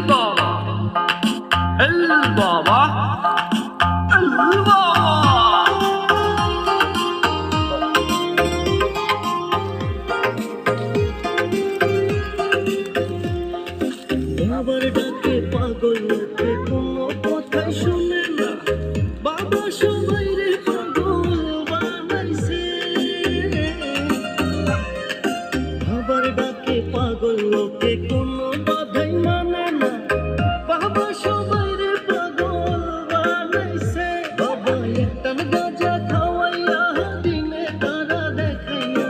বাবা এল বাবা এল বাবা বাবার ডাকে পাগল লোকে কোনো কথাই শুনে না বাবা সবাই রে পাগল বানাইছে বাবার ডাকে পাগল লোকে কোনো বাধাই মানে না বাবা সবাই রে পাগল বানাইছে বাবা একটান গাঁজা খাওয়াইয়া দিনে তারা দেখাইয়া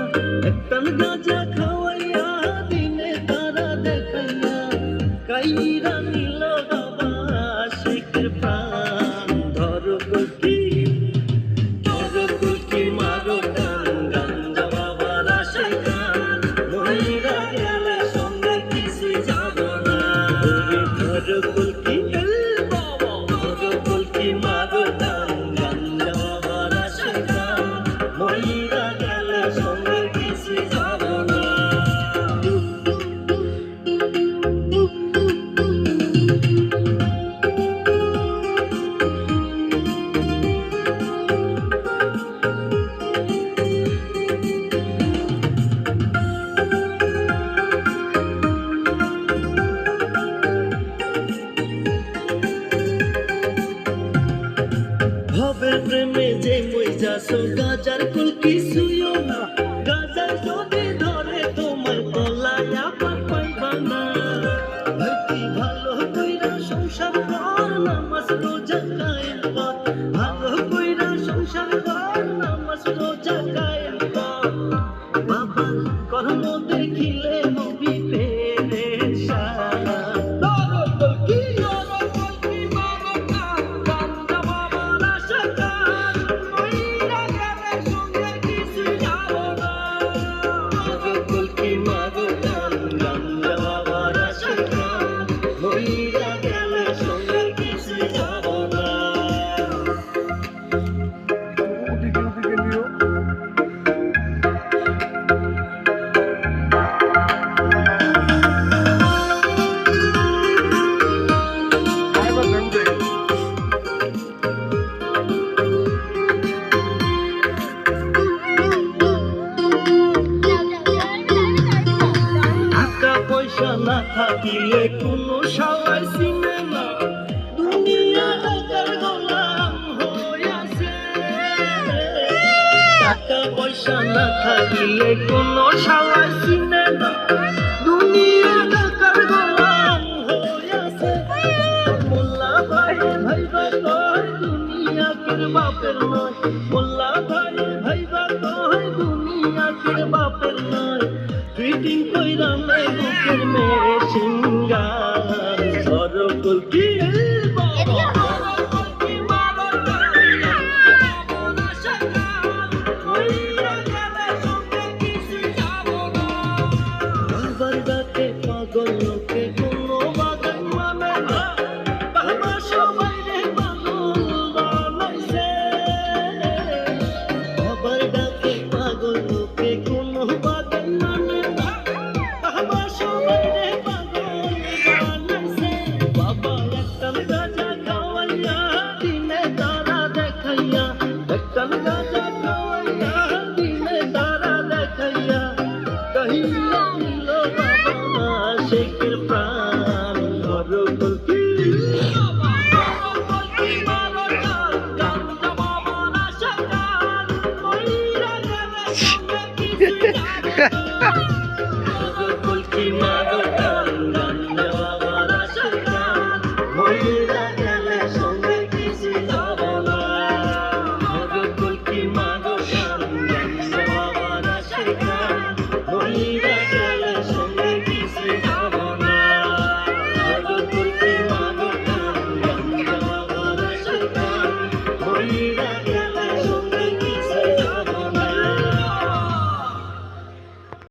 একটান গাঁজা খাওয়াইয়া দিনে তারা দেখাইয়া কাইরা নিল বাবা শেখের প্রাণ ধরো কুকি মারো টান গাঞ্জা বাবার আসে গান মহিরা গেলে সঙ্গে কিছু যাব না ধরো কুকি মারো টান গাঞ্জা বাবার আসে গান মহিরা গেলে সঙ্গে কিছু যাব না ভবের প্রেমে যে মই যাসো গাজার কুল কিছুইও না গাজার যদি ধরে তোমার পলায়া পাইবা না ভক্তি ভালো কইরা সংসার কর নামাজ রোজা কায়েম কর ভালো কইরা সংসার কর নামাজ রোজা কায়েম কর বাবা কর্ম দেখিলে নবী পেরেশান পয়সা না থাকিলে কোনো সবাই চিনে না দুনিয়া টাকার গোলাম হইয়াছে টাকা পয়সা না থাকিলে কোনো সবাই চিনে না দুনিয়া টাকার গোলাম হইয়াছে মোল্লা ভাই ভাইবা কয় দুনিয়া কের বাপের নয় মোল্লা ভাই ভাইবা কয় দুনিয়া কের বাপের নয় ফিটিং কইরা মে বুকের মেরে সিঙ্গার সরকুল কি বাবার ডাকে পাগল লোকে কোনো বাগান মানে না বাবা সবাই রে পাগল বানাইছে বাবার ডাকে পাগল লোকে কোনো বাগান মানে না বাবা সবাই রে পাগল বানাইছে বাবা একটান গাঁজা খাওয়াইয়া দিনে তারা দেখাইয়া একটান গাঁজা খাওয়াইয়া দিনে তারা দেখাইয়া কহিলা নিল বাবা শেখের প্রাণ ধরো কুকি মারো টান গাঞ্জা বাবার আসে গান মহিরা গেলে সঙ্গে কিছু যাব না